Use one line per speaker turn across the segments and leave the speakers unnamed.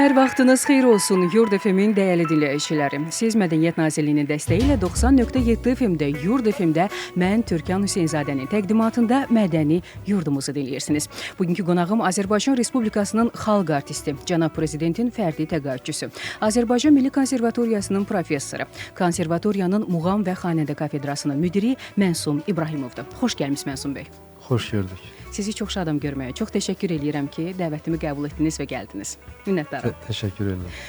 Hər vaxtınız xeyir olsun Yurd FM-in dəyərli dinləyiciləri. Siz Mədəniyyət Nazirliyinin dəstəyi ilə 90.7 FM-də Yurd FM-də mən Türkan Hüseynzadənin təqdimatında Mədəni Yurdumuzu dinləyirsiniz. Bugünkü qonağım Azərbaycan Respublikasının xalq artisti, Cənab Prezidentin fərdi təqaüdçüsü, Azərbaycan Milli Konservatoriyasının professoru, konservatoriyanın Muğam və Xanəndə kafedrasının müdiri Mənsum İbrahimovdur. Xoş gəlmisiniz Mənsum bəy.
Xoş gördük.
Sizi çox şadam görməyə. Çox təşəkkür edirəm ki, dəvətimi qəbul etdiniz və gəldiniz. Minnətdaram.
Təşəkkür edirəm.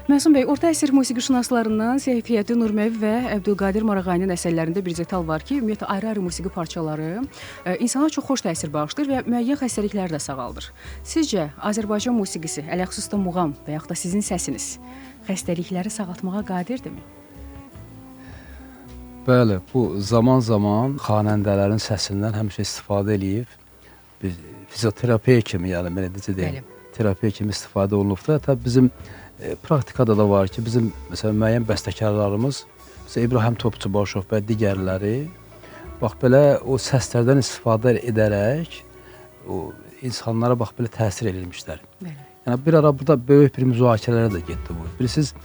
Mənsum bəy, orta əsr musiqişünaslarından Seyfiyyəddin Nurməvi və Əbdülqadir Marağayının əsərlərində bir detal var ki, ümumiyyətlə ayrı-ayrı musiqi parçaları insana çox xoş təsir bağışlayır və müəyyən xəstəlikləri də sağaldır. Sizcə, Azərbaycan musiqisi, ələxüsus da muğam və yaxud da sizin səsiniz xəstəlikləri sağaltmağa qadirdirmi?
Bəli, bu zaman-zaman xanəndələrin səsindən həmişə istifadə eləyib. Biz fizioterapiya kimi, yəni belə necə deyim, terapiya kimi istifadə olunubdur. Hətta bizim praktikada da var ki, bizim məsələn müəyyən bəstəkarlarımız, məsələn İbrahim Topçubaşov və digərləri bax belə o səslərdən istifadə edərək o insanlara bax belə təsir edilmişlər. Yəni bir ara burada böyük bir müzakirələrə də getdi bu. Bilirsiniz,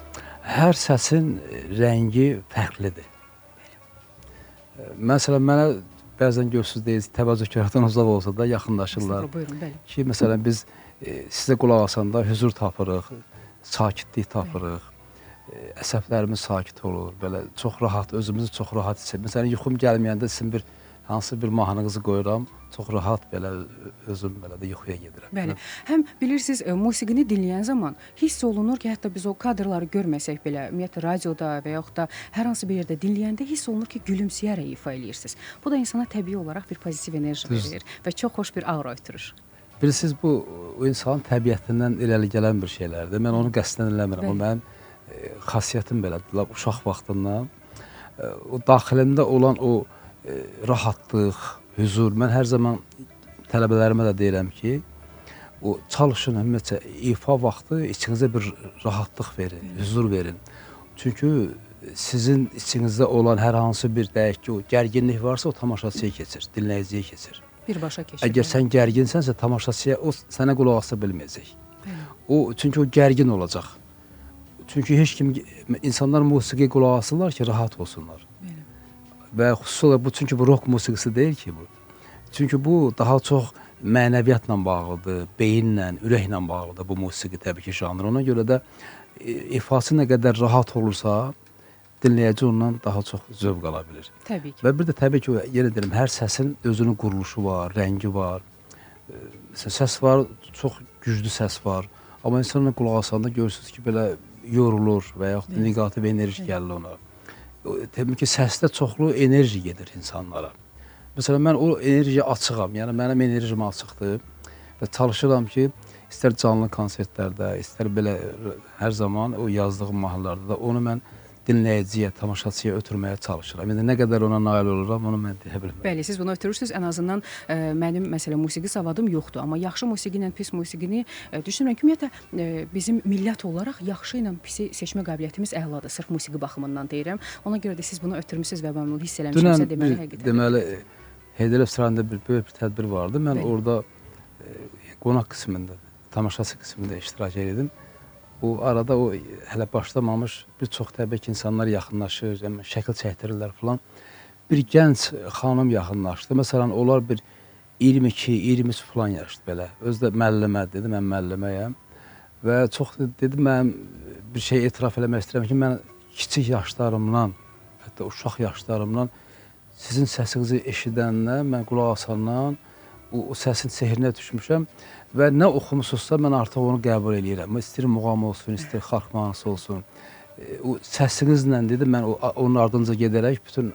hər səsin rəngi fərqlidir. Məsələn, mənə bəzən görürsünüz deyirsiniz, təvazökarlıqdan uzaq olsa da yaxınlaşırlar.
Buyurun, bəli.
Ki, məsələn, biz sizə qulaq asanda hüzur tapırıq, sakitlik tapırıq, əsəblərimiz sakit olur, belə çox rahat, özümüzü çox rahat hiss edir. Məsələn, yuxum gəlməyəndə sizin hansı bir mahnınızı qoyuram, çox rahat belə özüm belə də yuxuya gedirəm.
Bəli. Həm bilirsiniz, musiqini dinləyən zaman hiss olunur ki, hətta biz o kadrları görməsək belə, ümumiyyətlə radioda və yaxud da hər hansı bir yerdə dinləyəndə hiss olunur ki, gülümsəyərək ifa eləyirsiniz. Bu da insana təbii olaraq bir pozitiv enerji verir və çox xoş bir aura ötürür.
Bilirsiniz, bu insanın təbiətindən irəli gələn bir şeylərdir. Mən onu qəsdən eləmirəm. O mənim xasiyyətim belədir. Uşaq vaxtından o daxilimdə olan o rahatlıq, hüzur. Mən hər zaman tələbələrimə də deyirəm ki, o çalışın, ümumiyyətcə, ifa vaxtı içinizə bir rahatlıq verin, hüzur verin. Çünki sizin içinizdə olan hər hansı bir deyək ki, o gərginlik varsa, o tamaşaçıya keçir, dinləyiciyə keçir.
Birbaşa keçir.
Əgər sən gərginsənsə, tamaşaçıya o sənə qulaq asa bilməyəcək. Çünki o gərgin olacaq. Çünki heç kim, insanlar musiqiyə qulaq asırlar ki, rahat olsunlar. Və xüsusi olaraq bu, çünki bu rock musiqisi deyil ki bu. Çünki bu daha çox mənəviyyatla bağlıdır, beyinlə, ürəklə bağlıdır bu musiqi təbii ki janrı. Ona görə də ifası nə qədər rahat olursa, dinləyici ondan daha çox zövq ala bilir.
Təbii ki.
Və bir də təbii ki, yenə deyirəm, hər səsin özünün quruluşu var, rəngi var. Səs var, çox güclü səs var. Amma insanla qulaq asanda görürsünüz ki, belə yorulur və yaxud negativ enerji gəlir ona. Təbii ki, səsdə çoxlu enerji gedir insanlara. Məsələn, mən o enerjiyə açığam, yəni mənim enerjim açıqdır və çalışıram ki, istər canlı konsertlərdə, istər belə hər zaman o yazdığım mahnılarda da onu mən dinləyiciyə, tamaşaçıya ötürməyə çalışıram. Yəni, nə qədər ona nail oluram, onu mən deyə bilməm.
Bəli, siz bunu ötürürsünüz. Ən azından mənim, məsələn, musiqi savadım yoxdur. Amma yaxşı musiqi ilə pis musiqini düşünürəm ki, ümumiyyətlə, bizim millət olaraq yaxşı ilə pisi seçmə qabiliyyətimiz əladır. Sırf musiqi baxımından deyirəm. Ona görə də siz bunu ötürmüsünüz və mən bunu hiss eləmişimsə deməli həqiqətən.
Deməli, Heydər Əfsərəndə bir böyük bir tədbir vardı. Mən orada qonaq qismində, tamaşaçı qismində iştirak edirdim. O arada o hələ başlamamış bir çox təbii ki, insanlar yaxınlaşır, şəkil çəkdirirlər falan. Bir gənc xanım yaxınlaşdı. Məsələn, onlar bir 22-23 falan yaşlı belə. Özü də müəllimə dedi, mən müəlliməyəm. Və çox dedi, mən bir şey etiraf eləmək istəyirəm ki, mən kiçik yaşlarımdan, hətta uşaq yaşlarımdan sizin səsinizi eşidəndən, mən qulaq asandan o səsin sehrinə düşmüşəm. Və nə oxumusunuzsa, mən artıq onu qəbul edirəm. İstəyir muğam olsun, istəyir xalq mahnısı olsun. O səsinizlə dedi, mən onun ardınca gedərək bütün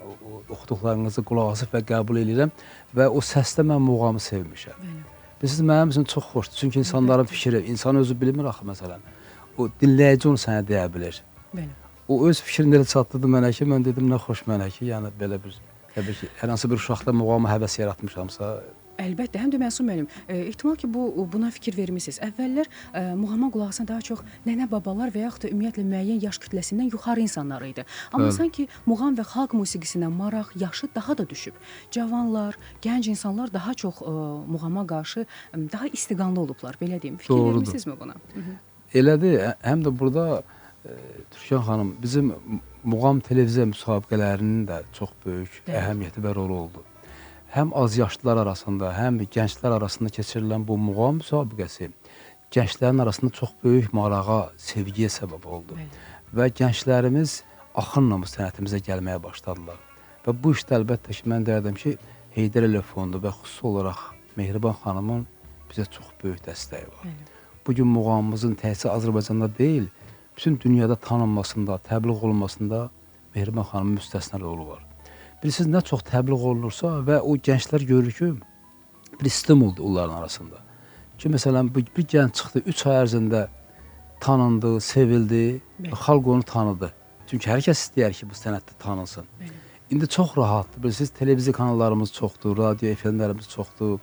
oxuduqlarınızı qulaq asıb və qəbul edirəm. Və o səsdə mən muğamı sevmişəm. Bilirsiniz, mənim üçün çox xoşdur. Çünki insanların fikri, insan özü bilmir axı, məsələn. O dinləyici onu sənə deyə bilir. O öz fikrini elə çatdırdı mənə ki, mən dedim, nə xoş mənə ki, yəni belə bir, təbii ki, hər hansı bir uşaqda muğamı həvəs yaratmışamsa,
Əlbəttə, həm də Mənsum müəllim, ehtimal ki, buna fikir vermisiniz. Əvvəllər muğama qulaq asan daha çox nənə-babalar və yaxud da ümumiyyətlə müəyyən yaş kütləsindən yuxarı insanlar idi. Amma sanki muğam və xalq musiqisinə maraq, yaşı daha da düşüb. Cavanlar, gənc insanlar daha çox muğama qarşı daha istiqanlı olublar, belə deyim. Fikir vermisinizmi buna?
Elədir. Həm də burada Türkan xanım bizim muğam televiziya müsabiqələrinin də çox böyük əhəmiyyəti və rolu oldu. Həm azyaşlılar arasında, həm gənclər arasında keçirilən bu muğam müsabiqəsi gənclərin arasında çox böyük marağa, sevgiyə səbəb oldu. Və gənclərimiz axınla bu sənətimizə gəlməyə başladılar. Və bu işdə əlbəttə ki, mən deyərdim ki, Heydər Əliyev Fondu və xüsusi olaraq Mehriban xanımın bizə çox böyük dəstəyi var. Bugün muğamımızın təhsil Azərbaycanda deyil, bütün dünyada tanınmasında, təbliğ olunmasında Mehriban xanımın müstəsna rolu var. Bilirsiniz, nə çox təbliğ olunursa və o gənclər görür ki, bir stimuldur onların arasında. Ki, məsələn, bir gənc çıxdı, 3 ay ərzində tanındı, sevildi, xalq onu tanıdı. Çünki hər kəs istəyər ki, bu sənətdə tanınsın. İndi çox rahatdır. Bilirsiniz, televiziya kanallarımız çoxdur, radio efirlərimiz çoxdur.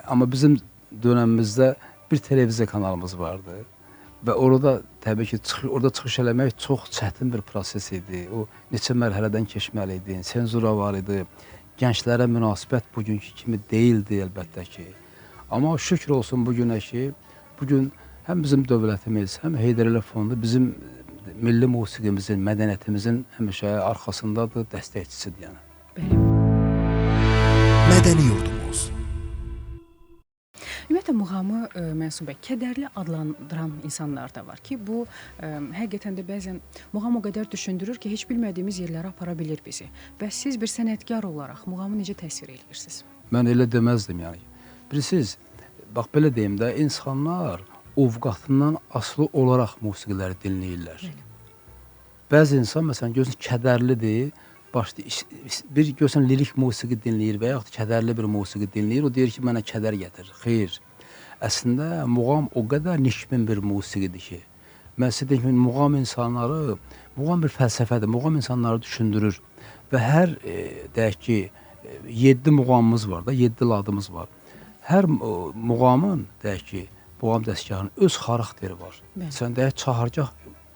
Amma bizim dönəmimizdə bir televiziya kanalımız vardı. Və orada təbii ki, orada çıxış eləmək çox çətin bir proses idi. O neçə mərhələdən keçməli idi, senzura var idi. Gənclərə münasibət bugünkü kimi deyildi əlbəttə ki. Amma şükür olsun bugünə ki, bugün həm bizim dövlətimiz, həm Heydər Əliyev Fondu bizim milli musiqimizin, mədəniyyətimizin həmişə arxasındadır, dəstəkçisidir yəni.
Bəli.
Mədəni yurdumuz.
Ümumiyyətlə, muğamı Mənsub bəy kədərli adlandıran insanlar da var ki, bu həqiqətən də bəzən muğam o qədər düşündürür ki, heç bilmədiyimiz yerlərə apara bilir bizi. Bəs siz bir sənətkar olaraq muğamı necə təsvir edirsiniz?
Mən elə deməzdim yəni. Bilirsiniz, bax belə deyim də, insanlar ovqatından asılı olaraq musiqiləri dinləyirlər. Bəzi insan, məsələn, gözün kədərlidir, bir görsən lirik musiqi dinləyir və yaxud kədərli bir musiqi dinləyir, o deyir ki, mənə kədər gətirir. Xeyr, əslində muğam o qədər nikbin bir musiqidir ki, mən sizə deyim ki, muğam bir fəlsəfədir, muğam insanları düşündürür və hər, deyək ki, 7 muğamımız var da, 7 ladımız var. Hər muğamın, deyək ki, muğam dəstgahının öz xarakteri var. Sən deyək,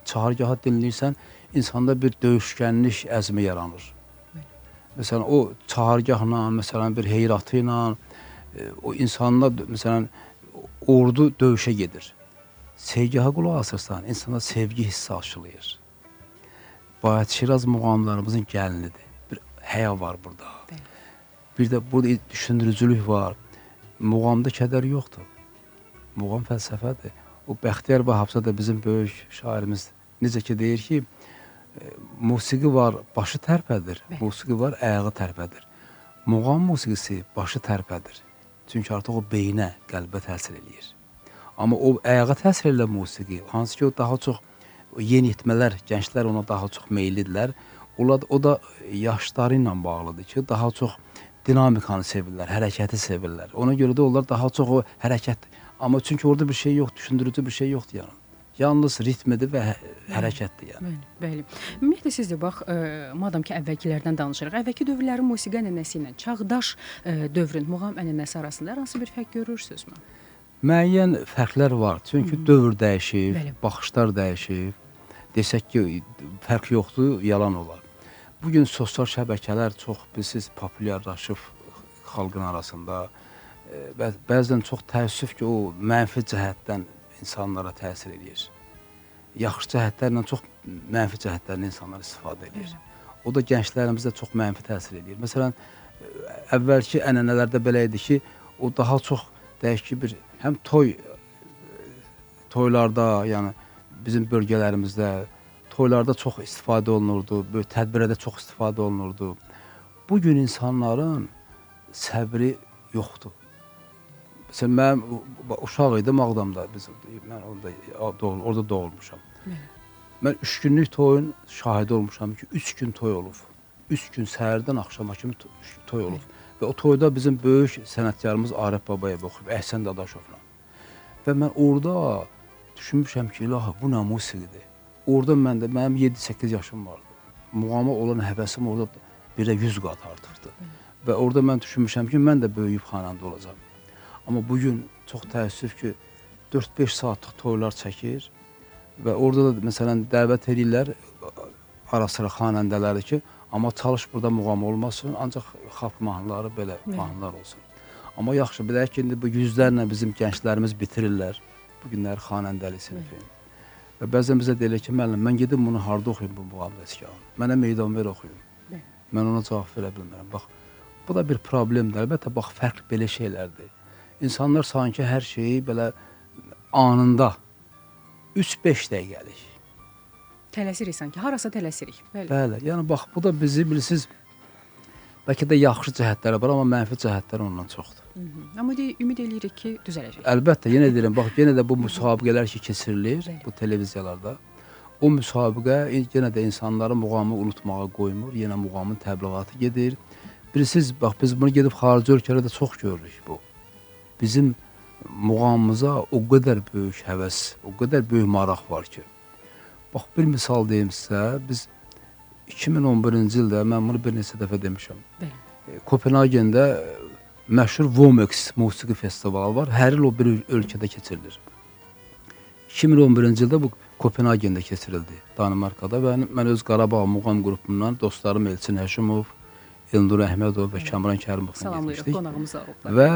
çahargahı dinləyirsən, insanda bir döyüşkənlik əzmi yaranır. Məsələn, o çahargahla, məsələn, bir heyratı ilə, o insanla, məsələn, ordu döyüşə gedir. Sevgiyə qulaq asırsan, insanda sevgi hissi aşılayır. Bayat Şiraz muğamlarımızın gəlinidir. Bir həya var burada. Bir də burada düşündürücülük var. Muğamda kədər yoxdur. Muğam fəlsəfədir. O Bəxtiyar Vahabza da bizim böyük şairimiz necə ki deyir ki, musiqi var, başı tərpədir. Musiqi var, ayağı tərpədir. Muğam musiqisi başı tərpədir. Çünki artıq o beyinə, qəlbə təsir eləyir. Amma o ayağa təsir eləyən musiqi, hansı ki o daha çox yeniyetmələr, gənclər ona daha çox meyillidirlər. O da yaşları ilə bağlıdır ki, daha çox dinamikanı sevirlər, hərəkəti sevirlər. Ona görə də onlar daha çox o hərəkət. Amma çünki orada bir şey yox, düşündürücü bir şey yoxdur yəni. Yalnız ritmidir və hərəkətdir yəni.
Bəli. Ümumiyyətlə siz də bax, madam ki əvvəlkilərdən danışırıq. Əvvəlki dövrlərin musiqi ənənəsi ilə çağdaş dövrün muğam ənənəsi arasında hər hansı bir fərq görürsünüzmü?
Müəyyən fərqlər var. Çünki dövr dəyişib, baxışlar dəyişib. Desək ki, fərq yoxdur, yalan olar. Bugün sosial şəbəkələr çox, bilirsiniz, populyarlaşıb xalqın arasında. Bəzən çox təəssüf ki, o mənfi cəhətdən insanlara təsir edir. Yaxşı cəhətlərlə çox mənfi cəhətlərlə insanlar istifadə edir. O da gənclərimizdə çox mənfi təsir edir. Məsələn, əvvəlki ənənələrdə belə idi ki, o daha çox deyək ki, həm toylarda, yəni bizim bölgələrimizdə, toylarda çox istifadə olunurdu, böyük tədbirlərdə çox istifadə olunurdu. Bugün insanların səbri yoxdur. Məsələn, mən uşaq idim Ağdamda, mən orada doğulmuşam. Mən 3 günlük toyun şahidi olmuşam ki, 3 gün toy olub. 3 gün səhərdən axşama kimi toy olub. Və o toyda bizim böyük sənətkarımız Arif Babayev oxuyub, Əhsən Dadaşovla. Və mən orada düşünmüşəm ki, ilahi, bu nə musiqidir. Orada mənim 7-8 yaşım vardı. Muğama olan həvəsim orada bir də 100 qat artıqdı. Və orada mən düşünmüşəm ki, mən də böyüyüb xanəndə olacam. Amma bugün çox təəssüf ki, 4-5 saatlıq toylar çəkir və orada da məsələn dəvət edirlər ara-sıra xanəndələri ki, amma çalış burada muğam olmasın, ancaq xalq mahnıları belə mahnılar olsun. Amma yaxşı, bilək ki, indi bu yüzlərlə bizim gənclərimiz bitirirlər. bu günlər xanəndəli sinifim. Və bəzən bizə deyilir ki, müəllim, mən gedib bunu harda oxuyum bu muğam dəstgahını? Mənə meydan ver oxuyum. Mən ona cavab verə bilmirəm. Bax, bu da bir problemdir. Əlbəttə, bax, fərq belə şeylərdir. İnsanlar sanki hər şeyi belə anında 3-5 dəqiqəlik.
Tələsirik sanki, harasa tələsirik.
Bəli, yəni bax, bu da bizi bilirsiniz, bəlkə də yaxşı cəhətləri var, amma mənfi cəhətləri ondan çoxdur.
Amma ümid edirik ki, düzələcək.
Əlbəttə, yenə deyirəm, bax, yenə də bu müsabiqələr ki, keçirilir bu televiziyalarda. O müsabiqə yenə də insanları muğamı unutmağa qoymur, yenə muğamın təbliğatı gedir. Bilirsiniz, bax, biz bunu gedib xarici ölkələrdə çox görürük bu. Bizim muğamımıza o qədər böyük həvəs, o qədər böyük maraq var ki. Bax, bir misal deyim sizə, biz 2011-ci ildə, mən bunu bir neçə dəfə demişəm, Kopenhagendə məşhur Vomex musiqi festivalı var, hər il o bir ölkədə keçirilir. 2011-ci ildə bu Kopenhagendə keçirildi, Danimarkada və mən öz Qarabağ muğam qrupundan dostlarım Elçin Həşimov, Elnur Əhmədov və Kamran Kərimovla
salamlayırıq, qonağımız olublar.
Və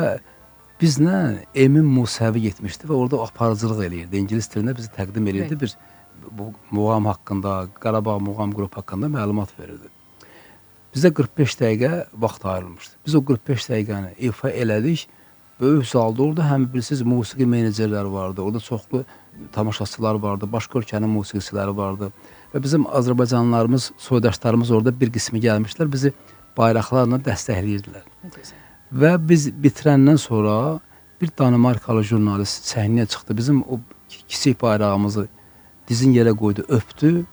bizlə Emin Musəvi getmişdi və orada aparıcılıq eləyirdi. İngilis dilində bizi təqdim eləyirdi, bir bu muğam haqqında, Qarabağ muğam qrupu haqqında məlumat verirdi. Bizə 45 dəqiqə vaxt ayrılmışdı. Biz o 45 dəqiqəni ifa elədik. Böyük zalda orada həm bilirsiniz musiqi menecerləri vardı, orada çoxlu tamaşaçılar vardı, başqa ölkənin musiqiçiləri vardı. Və bizim Azərbaycanlılarımız, soydaşlarımız orada bir qismi gəlmişlər, bizi bayraqlarla dəstəkləyirdilər. Və biz bitirəndən sonra bir Danimarkalı jurnalist səhnəyə çıxdı. Bizim o kiçik bayrağımızı dizin yerə qoydu, öpdü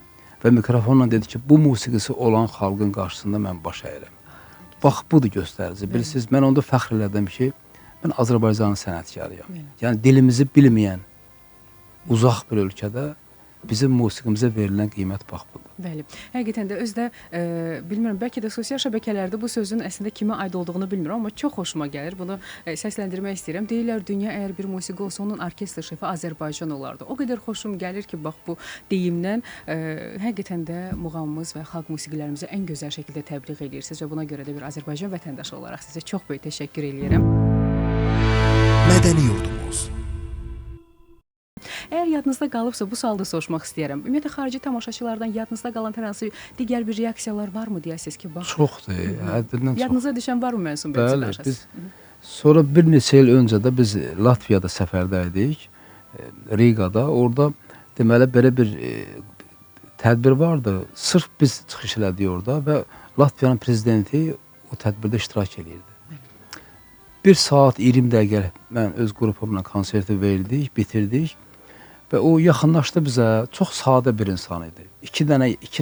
və mikrofonla dedi ki, bu musiqisi olan xalqın qarşısında mən baş əyirəm. Bax, budur göstərici. Bilirsiniz, mən onda fəxr elədim ki, mən Azərbaycanın sənətkarıyam. Yəni, dilimizi bilməyən uzaq bir ölkədə bizim musiqimizə verilən qiymət bax budur.
Bəli. Həqiqətən də özdə bilmirəm, bəlkə də sosial şəbəkələrdə bu sözün əslində kimə aid olduğunu bilmirəm, amma çox xoşuma gəlir. Bunu səsləndirmək istəyirəm. Deyirlər, dünya əgər bir musiqi olsa, onun orkestr şefi Azərbaycan olardı. O qədər xoşum gəlir ki, bax bu deyimdən həqiqətən də muğamımız və xalq musiqilərimizi ən gözəl şəkildə təbliğ edirsiniz və buna görə də bir Azərbaycan vətəndaşı olaraq sizə çox böyük təşəkkür edirəm.
Mədəni yurdumuz.
Əgər yadınızda qalıbsa, bu sualı da soruşmaq istəyərəm. Ümumiyyətlə, xarici tamaşaçılardan yadınızda qalan hər hansı digər bir reaksiyalar varmı deyəsiniz ki, bax.
Çoxdur, həddindən çox.
Yadınıza düşən varmı Mənsum bəy?
Bəli, biz sonra bir neçə il öncə də biz Latviyada səfərdə idik, Rigada. Orada deməli belə bir tədbir vardı. Sırf biz çıxış elədik orada və Latviyanın prezidenti o tədbirdə iştirak edirdi. 1 saat 20 dəqiqə mən öz qrupumla konserti verdik, bitirdik. Və o yaxınlaşdı bizə, çox sadə bir insan idi. 2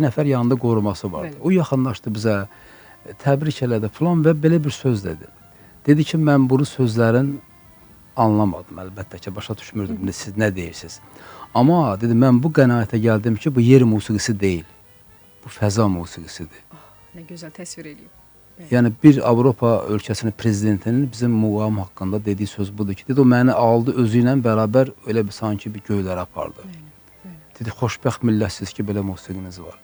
nəfər yanında qoruması vardı. O yaxınlaşdı bizə, təbrik elədi falan və belə bir söz dedi. Dedi ki, mən bunu sözlərin anlamadım, əlbəttə ki, başa düşmürdüm, siz nə deyirsiniz. Amma dedi, mən bu qənaətə gəldim ki, bu yer musiqisi deyil, bu fəza musiqisidir.
Nə gözəl təsvir edeyim.
Yəni, bir Avropa ölkəsinin prezidentinin bizim muğam haqqında dediyi söz budur ki, dedi, o məni aldı özü ilə bərabər elə bir sanki bir göylərə apardı. Dedi, xoşbəxt millətsiz ki, belə musiqiniz var.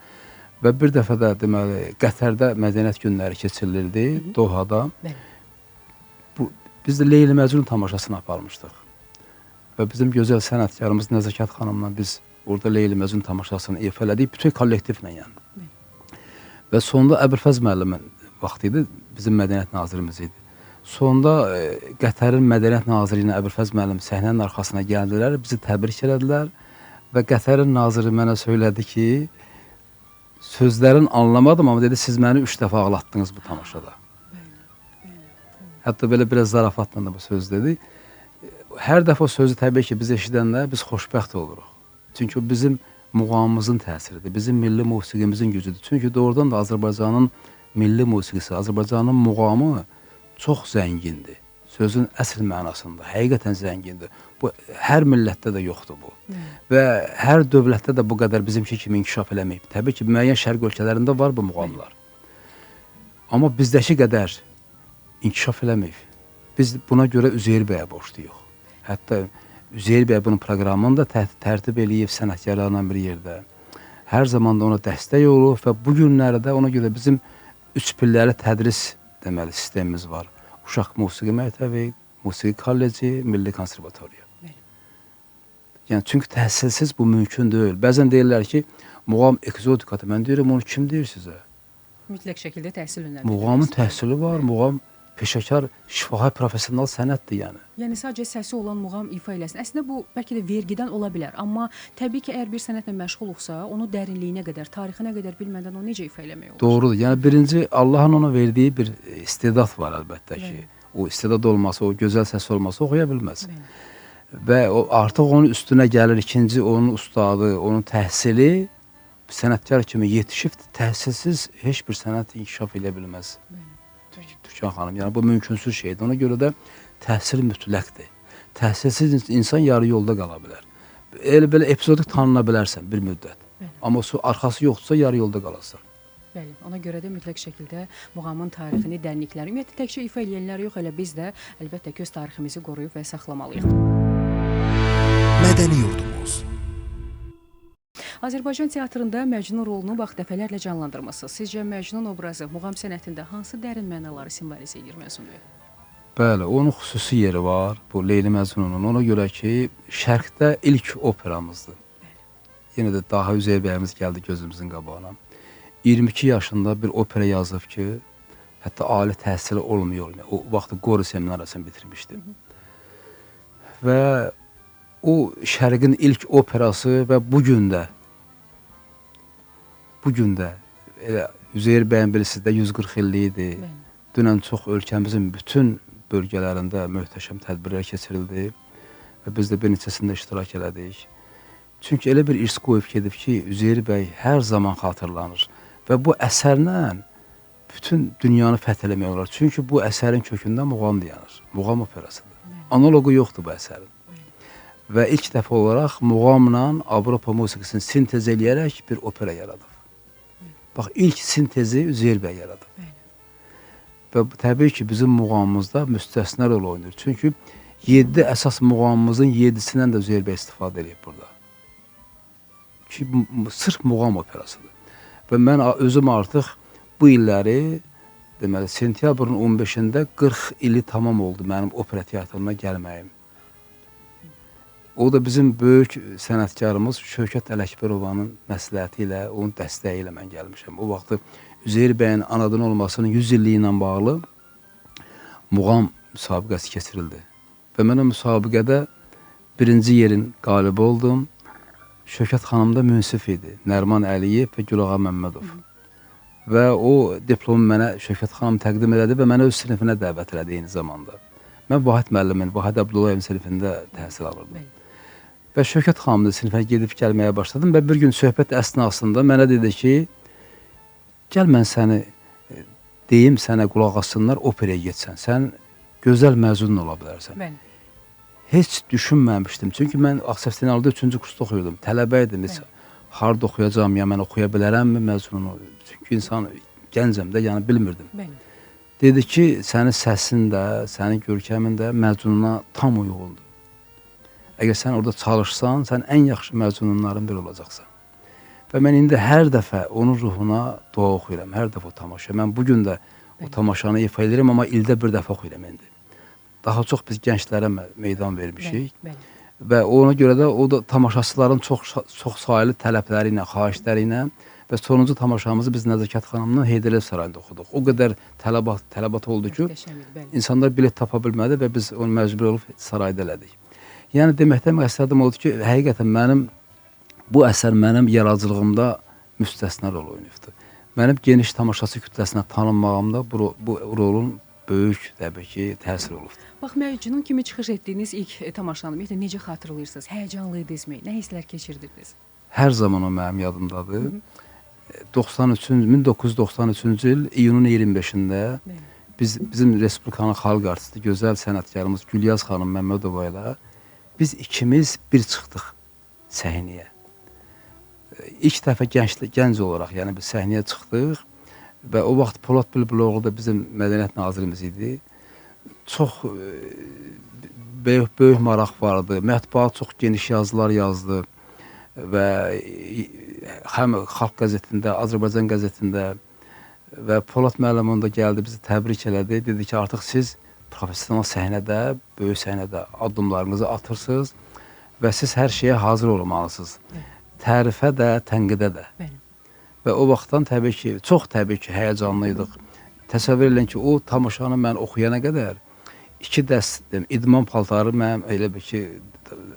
Və bir dəfə də deməli, Qətərdə mədəniyyət günləri keçirilirdi, Dohada. Biz də Leyli Məcnun tamaşasını aparmışdıq. Və bizim gözəl sənətkarımız Nəzakət xanımla biz orada Leyli Məcnun tamaşasını ifa elədik, bütün kollektivlə yəni. Və sonunda Əbülfəz müəllimin vaxtı idi, bizim mədəniyyət nazirimiz idi. Sonda Qətərin mədəniyyət naziri ilə Əbülfəz müəllim səhnənin arxasına gəldilər, bizi təbrik elədilər və Qətərin naziri mənə söylədi ki, sözlərin anlamadım, amma dedi, siz məni 3 dəfə ağlatdınız bu tamaşada. Hətta belə biraz zarafatla da bu söz dedi. Hər dəfə o sözü təbii ki, biz eşidəndə biz xoşbəxt oluruq. Çünki o bizim muğamımızın təsiridir, bizim milli musiqimizin gücüdür. Çünki doğrudan da Azərbaycanın milli musiqisi, Azərbaycanın muğamı çox zəngindir. Sözün əsl mənasında, həqiqətən zəngindir. Bu, hər millətdə də yoxdur bu. Və hər dövlətdə də bu qədər bizimki kimi inkişaf eləməyib. Təbii ki, müəyyən şərq ölkələrində var bu muğamlar. Amma bizdəki qədər inkişaf eləməyib. Biz buna görə Üzeyir bəyə borçluyuq. Hətta Üzeyir bəy bunun proqramını da tərtib eləyib sənətkarlarla bir yerdə. Hər zaman da ona dəstək olub və bu günlərdə ona görə bizim 3 pilləli tədris deməli sistemimiz var. Uşaq musiqi məktəbi, musiqi kolleci, milli konservatoriya. Yəni çünki təhsilsiz bu mümkün deyil. Bəzən deyirlər ki, muğam ekzotikadır. Mən deyirəm, onu kim deyir sizə?
Mütləq şəkildə təhsil önəmlidir.
Muğamın təhsili var, muğam peşəkar, şifahi, professional sənətdir yəni.
Yəni sadəcə səsi olan muğam ifa eləsin. Əslində bu bəlkə də vergidən ola bilər, amma təbii ki, əgər bir sənətlə məşğulluqsa, onu dərinliyinə qədər, tarixinə qədər bilmədən onu necə ifa eləmək olur?
Doğrudur. Yəni birinci Allahın ona verdiyi bir istedad var əlbəttə ki. O istedad olmasa, o gözəl səsi olmasa oxuya bilməz. Və o artıq onun üstünə gəlir ikinci onun ustadı, onun təhsili sənətkar kimi yetişib təhsilsiz heç bir sənət inkişaf edə bilməz. Türkan xanım, yəni bu mümkünsüz şeydir. Ona görə də təhsil mütləqdir. Təhsilsiz insan yarı yolda qala bilər. Elə belə epizodik tanına bilərsən bir müddət. Amma o arxası yoxdursa yarı yolda qalarsan.
Bəli, ona görə də mütləq şəkildə muğamın tarixini, dərnlikləri, ümumiyyətlə təkcə ifa eləyənlər yox, elə biz də əlbəttə ki, öz tariximizi qoruyub və saxlamalıyıq.
Mədəni yurdumuz.
Azərbaycan teatrında Məcnun rolunu bax dəfələrlə canlandırmısınız. Sizcə Məcnun obrazı muğam sənətində hansı dərin mənaları simvolizə edir Məzun bəy?
Bəli, onun xüsusi yeri var, bu Leyli Məcnunun. Ona görə ki, Şərqdə ilk operamızdır. Yenə də daha Üzeyir bəyimiz gəldi gözümüzün qabağına. 22 yaşında bir opera yazıb ki, hətta ali təhsili olmuyor. O vaxtı Qori seminariyasını bitirmişdi. Və o Şərqin ilk operası və bu gün də elə Üzeyir bəyin bilisizdə 140 illiyidir. Dünən çox ölkəmizin bütün bölgələrində möhtəşəm tədbirlər keçirildi və biz də bir neçəsində iştirak elədik. Çünki elə bir irs qoyub gedib ki, Üzeyir bəy hər zaman xatırlanır və bu əsərlə bütün dünyanı fəth eləmək olar. Çünki bu əsərin kökündə muğam dayanır, muğam operasıdır. Analogu yoxdur bu əsərin. Və ilk dəfə olaraq muğamla Avropa musiqisini sintez eləyərək bir opera yaradıb. Bax, ilk sintezi Üzeyir bəy yaradıb. Və təbii ki, bizim muğamımızda müstəsna rol oynayır. Çünki 7 əsas muğamımızın 7-sindən də Üzeyir bəy istifadə edib burada. Ki, sırf muğam operasıdır. Və mən özüm artıq bu illəri, deməli, sentyabrın 15-də 40 ili tamam oldu mənim opera teatrına gəlməyim. O da bizim böyük sənətkarımız Şövkət Ələkbərovanın məsləhəti ilə, onun dəstəyi ilə mən gəlmişəm. O vaxtı Üzeyir bəyin anadan olmasının 100 illiyi ilə bağlı muğam müsabiqəsi keçirildi. Və mən o müsabiqədə birinci yerin qalibi oldum. Şövkət xanım da münsif idi. Nərman Əliyev və Gülağa Məmmədov. Və o diplomu mənə Şövkət xanım təqdim elədi və mənə öz sinifinə dəvət elədi eyni zamanda. Mən Vahid müəllimin, Vahid Abdullayevin sinifində təhsil alırdım. Və Şövkət xanımın sinifə gedib gəlməyə başladım və bir gün söhbət əsnasında mənə dedi ki, gəl mən səni deyim, sənə qulaq assınlar, operaya getsən. Sən gözəl məzun ola bilərsən. Heç düşünməmişdim. Çünki mən Ağsəftinalda 3-cü kursda oxuyordum. Tələbə idim. Harada oxuyacağım, ya mən oxuya bilərəmmi məzununu? Çünki insan gəncəm də, yəni bilmirdim. Dedi ki, sənin səsin də, sənin görkəmin də məzununa tam uyğundur. Əgər sən orada çalışsan, sən ən yaxşı məzununların biri olacaqsan. Və mən indi hər dəfə onun ruhuna dua oxuyuram, hər dəfə o tamaşa. Mən bugün də o tamaşanı ifa edirəm, amma ildə bir dəfə oxuyuram indi. Daha çox biz gənclərə meydan vermişik. Və ona görə də o da tamaşaçıların çox sayılı tələbləri ilə, xahişləri ilə və sonuncu tamaşamızı biz Nəzakət xanımla Heydər Əliyev sarayında oxuduq. O qədər tələbat oldu ki, insanlar bilet tapa bilmədi və biz onu məcbur olub sarayda elədik. Yəni deməkdə məqsədim oldu ki, həqiqətən bu əsər mənim yaradıcılığımda müstəsna rol oynayıbdır. Mənim geniş tamaşaçı kütləsinə tanınmağımda bu rolun böyük, təbii ki, təsir olubdur.
Bax, Məcnun kimi çıxış etdiyiniz ilk tamaşanı necə xatırlayırsınız? Həyəcanlı idinizmi? Nə hisslər keçirdiniz?
Hər zaman o mənim yadımdadır. 1993-cü il iyunun 25-də bizim Respublikanın xalq artisti, gözəl sənətkarımız Gülyaz xanım Məmmədova ilə biz ikimiz bir çıxdıq səhnəyə. İlk dəfə gənc olaraq, yəni biz səhnəyə çıxdıq və o vaxt Polad Bülbüloğlu da bizim mədəniyyət nazirimiz idi. Çox böyük maraq vardı, mətbuat çox geniş yazılar yazdı və həm Xalq qəzetində, Azərbaycan qəzetində və Polad müəllim onda gəldi, bizi təbrik elədi. Dedi ki, artıq siz professional səhnədə, böyük səhnədə addımlarınızı atırsınız və siz hər şeyə hazır olmalısınız. Tərifə də, tənqidə də.
Bəli.
Və o vaxtdan təbii ki, çox təbii ki, həyəcanlıydıq. Təsəvvür edin ki, o tamaşanı mən oxuyana qədər 2 dəst idman paltarı mənim elə bir ki,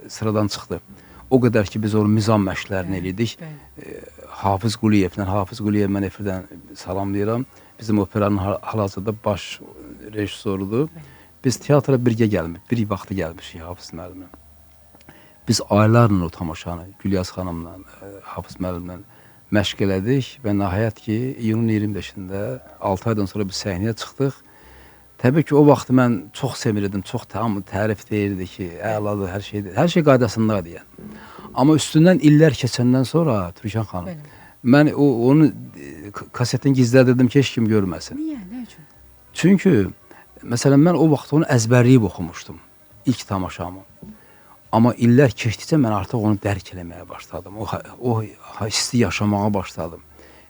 sıradan çıxdı. O qədər ki, biz onu mizan məşqlərini elədik. Hafiz Quliyevlə, Hafiz Quliyev mən efirdən salamlayıram. Bizim operanın hal-hazırda baş rejissorudur. Biz teatra birgə gəlmişik, bir vaxtı gəlmişik Hafiz müəllimlə. Biz aylarla o tamaşanı Gülyaz xanımla, Hafiz müəllimlə məşq elədik və nəhayət ki, iyunun 25-də 6 aydan sonra bir səhnəyə çıxdıq. Təbii ki, o vaxt mən çox semirdim, çox tərif deyirdi ki, əladır, hər şey qaydasındaydı yəni. Amma üstündən illər keçəndən sonra Türkan xanım, mən onu kasetini gizlədirdim ki, heç kim görməsin.
Niyə? Nə üçün?
Çünki, məsələn, mən o vaxt onu əzbərləyib oxumuşdum, ilk tamaşamı. Amma illər keçdikcə mən artıq onu dərk eləməyə başladım. O hissi yaşamağa başladım.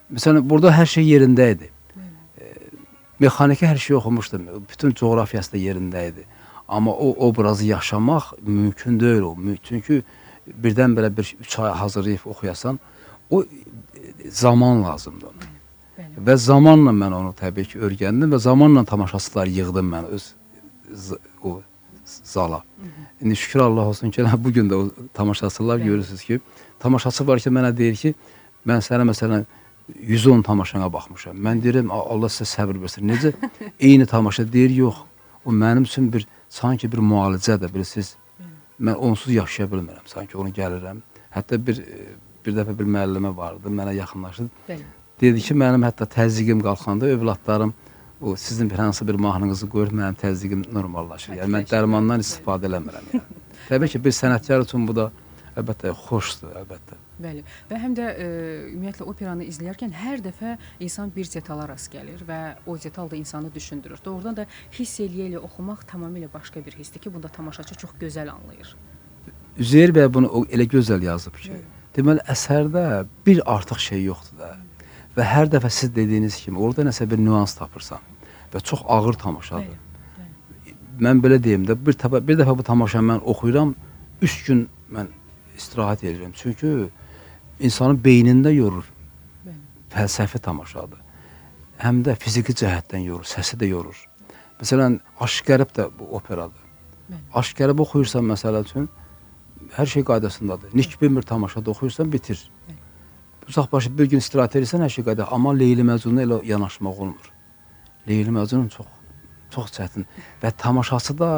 Məsələn, burada hər şey yerində idi. Mexaniki hər şey oxumuşdum. Bütün coğrafiyası da yerində idi. Amma o obrazı yaşamaq mümkün deyil o. Çünki birdən-birə bir 3 ay hazırlayıb oxuyasan, o zaman lazımdır ona. Və zamanla mən onu təbii ki, öyrəndim və zamanla tamaşaçılar yığdım mən öz o zala. İndi şükür Allah olsun ki, bugün də o tamaşaçılar görürsünüz ki, tamaşaçı var ki, mənə deyir ki, mən sənə məsələn 110 tamaşana baxmışam. Mən deyirəm, Allah sizə səbir versin. Necə? Eyni tamaşa deyir, yox. O mənim üçün sanki bir müalicədir, bilirsiniz. Mən onsuz yaşaya bilmirəm, sanki onu gəlirəm. Hətta bir dəfə bir müəllimə vardı, mənə yaxınlaşdı. Dedi ki, mənim hətta təzyiqim qalxanda övladlarım, o sizin bir hansı bir mahnınızı qoyur, mənim təzyiqim normallaşır. Yəni mən dərmandan istifadə eləmirəm yəni. Təbii ki, bir sənətkar üçün bu da əlbəttə xoşdur, əlbəttə.
Bəli. Və həm də ümumiyyətlə operanı izləyərkən hər dəfə insan bir detala rast gəlir və o detal da insanı düşündürür. Doğrudan da hiss eləyə-elə oxumaq tamamilə başqa bir hissdir ki, bunda tamaşaçı çox gözəl anlayır.
Üzeyir bəy bunu elə gözəl yazıb ki, deməli əsərdə bir artıq şey yoxdur da. Və hər dəfə siz dediyiniz kimi orada nəsə bir nüans tapırsan və çox ağır tamaşadır. Mən belə deyim də, bir dəfə bu tamaşanı mən oxuyuram, 3 gün mən istirahət edirəm. Çünki insanın beynində yorur, fəlsəfi tamaşadır. Həm də fiziki cəhətdən yorur, səsi də yorur. Məsələn, Aşıq Qərib də bu operadır. Aşıq Qərib oxuyursan məsələ üçün, hər şey qaydasındadır. Nikbin bir tamaşada oxuyursan, bitir. Uzaq başı bir gün istirahət edirsən, hər şey qayda. Amma Leyli Məcnuna elə yanaşmaq olmur. Leyli Məcnun çox çətin. Və tamaşaçı da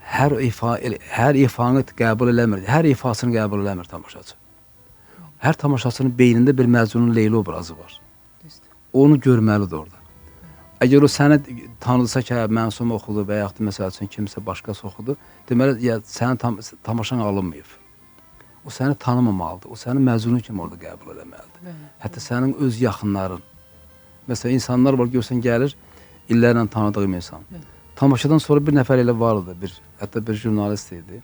hər ifanı qəbul eləmir. Hər ifasını qəbul eləmir tamaşaçı. Hər tamaşaçının beynində bir Məcnunun Leyli obrazı var. Onu görməlidir orada. Əgər o səni tanıdırsa ki, Məsum oxudu və yaxud məsəl üçün kimsə başqası oxudu, deməli, sənin tamaşan alınmayıb. O səni tanımamalıdır. O səni Məcnun kimi orada qəbul eləməlidir. Hətta sənin öz yaxınların. Məsələn, insanlar var, görsən gəlir, illərlə tanıdığım insan. Tamaşadan sonra bir nəfər elə vardı, hətta bir jurnalist idi.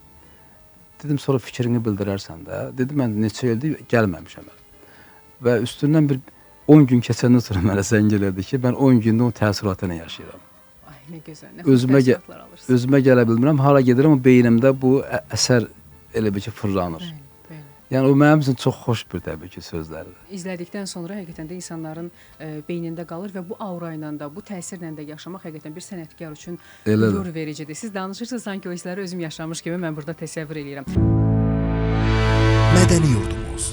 Dedim, sonra fikrini bildirərsən də. Dedim, mən neçə ildir gəlməmişəm. Və üstündən bir 10 gün keçəndən sonra mənə zəng elədi ki, mən 10 gündə onun təəssüratını yaşayıram.
Ay, nə gözəl, nə xoş təəssüratlar alırsın.
Özümə gələ bilmirəm, hara gedirəm, o beynimdə bu əsər elə bir ki, fırlanır. Yəni, o mənim üçün çox xoş bir təbii ki, sözlərdir.
İzlədikdən sonra həqiqətən də insanların beynində qalır və bu aura ilə də, bu təsirlə də yaşamaq həqiqətən bir sənətkar üçün qürur vericidir. Siz danışırsınız, sanki o hissləri özüm yaşamış kimi mən burada təsəvvür edirəm.
Mədəni yurdumuz.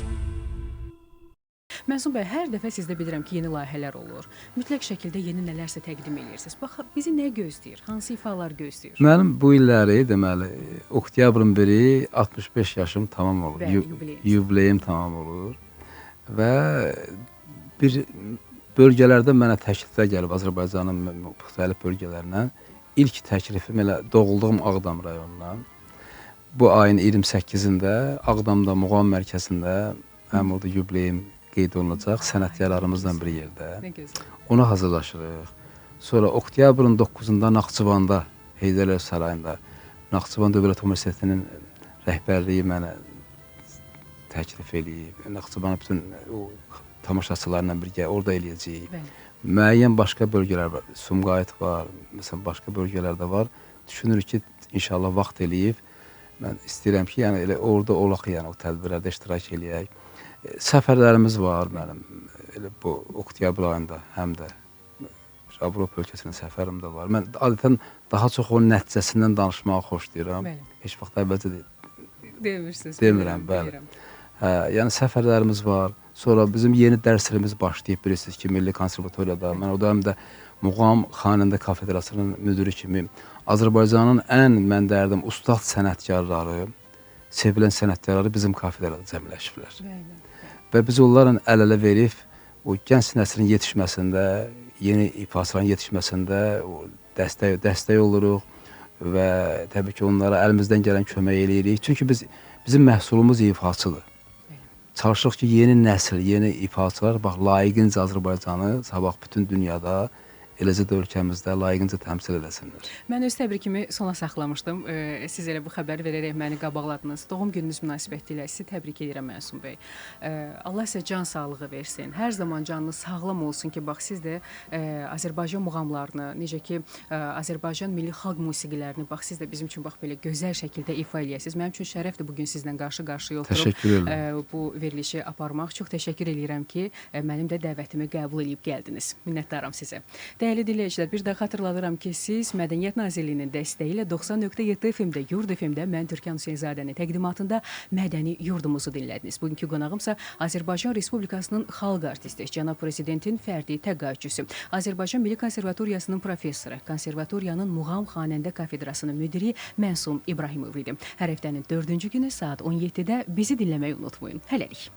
Məsum bəy, hər dəfə sizdə bilirəm ki, yeni layihələr olur. Mütləq şəkildə yeni nələrsə təqdim edirsiniz. Bax, bizi nə gözləyir? Hansı ifalar gözləyir?
Mənim bu illəri, deməli, oktyabrın 1-i 65 yaşım tamam olur. Yubileyim tamam olur. Və bir bölgələrdə mənə təkliflər gəlib, Azərbaycanın müxtəlif bölgələrindən. İlk təklifim elə doğulduğum Ağdam rayonundan. Bu ayın 28-də Ağdamda Muğam mərkəzində mənim orada yubileyim qeyd olunacaq, sənətkarlarımızdan bir yerdə. Ona hazırlaşırıq. Sonra oktyabrın 9-da Naxçıvanda, Heydər Əliyev sarayında, Naxçıvan Dövlət Universitetinin rəhbərliyi mənə təklif eləyib. Naxçıvanın bütün tamaşaçılarla birgə orada eləyəcəyik. Müəyyən başqa bölgələr var, Sumqayıt var, məsələn, başqa bölgələrdə var. Düşünürük ki, inşallah vaxt eləyib, Mən istəyirəm ki, yəni elə orada olaq, yəni o tədbirlərdə iştirak eləyək. Səfərlərimiz var mənim. Elə bu oktyabr ayında həm də Avropa ölkəsinə səfərim də var. Mən adətən daha çox onun nəticəsindən danışmağı xoşlayıram.
Bəli.
Heç vaxt əvvəlcə
Demirsiniz.
demirəm, bəli. Hə, yəni səfərlərimiz var. Sonra bizim yeni dərs ilimiz başlayıb, bilirsiniz ki, Milli Konservatoriyada. Mən o dövrdə Muğam Xanəndə Kafedrasının müdiri kimi Azərbaycanın ən mən deyərdim ustad sənətkarları, sevilən sənətkarları bizim kafedrada cəmləşiblər. Və biz onların əl-ələ verib o gənc nəslin yetişməsində, yeni ifaçıların yetişməsində dəstək oluruq və təbii ki, onlara əlimizdən gələn kömək eləyirik. Çünki bizim məhsulumuz ifaçıdır. Çalışırıq ki, yeni nəsil, yeni ifaçılar layiqincə Azərbaycanı sabah bütün dünyada, eləcə də ölkəmizdə layiqincə təmsil eləsinlər.
Mən öz təbrikimi sona saxlamışdım. Siz elə bu xəbəri verərək məni qabaqladınız. Doğum gününüz münasibətilə sizi təbrik edirəm Məsum bəy. Allah sizə can sağlığı versin. Hər zaman canınız sağlam olsun ki, bax siz də Azərbaycan muğamlarını, necə ki Azərbaycan milli xalq musiqilərini bax siz də bizim üçün bax belə gözəl şəkildə ifa eləyəsiniz. Mənim üçün şərəfdir bu gün sizlə qarşı-qarşıya oturub
Təşəkkür edirəm.
Bu verilişi aparmaq. Çox təşəkkür edirəm ki, mənim də dəvətimi qəbul edib gəldiniz. Minnətdaram sizə. Dəyərli dinləyicilər, bir daha xatırladıram ki, siz Mədəniyyət Nazirliyinin dəstəyi ilə 90.7 FM-də, Yurd FM-də mən Türkan Hüseynzadənin təqdimatında Mədəni Yurdumuzu dinlədiniz. Bugünkü qonağımsa Azərbaycan Respublikasının xalq artisti, cənab prezidentin fərdi təqaüdçüsü, Azərbaycan Milli Konservatoriyasının professoru, konservatoriyanın Muğam Xanəndə Kafedrasının müdiri Məsum İbrahimov idi. Hər həftənin 4-cü günü saat 17-də bizi dinləməyi unutmayın. Hələlik.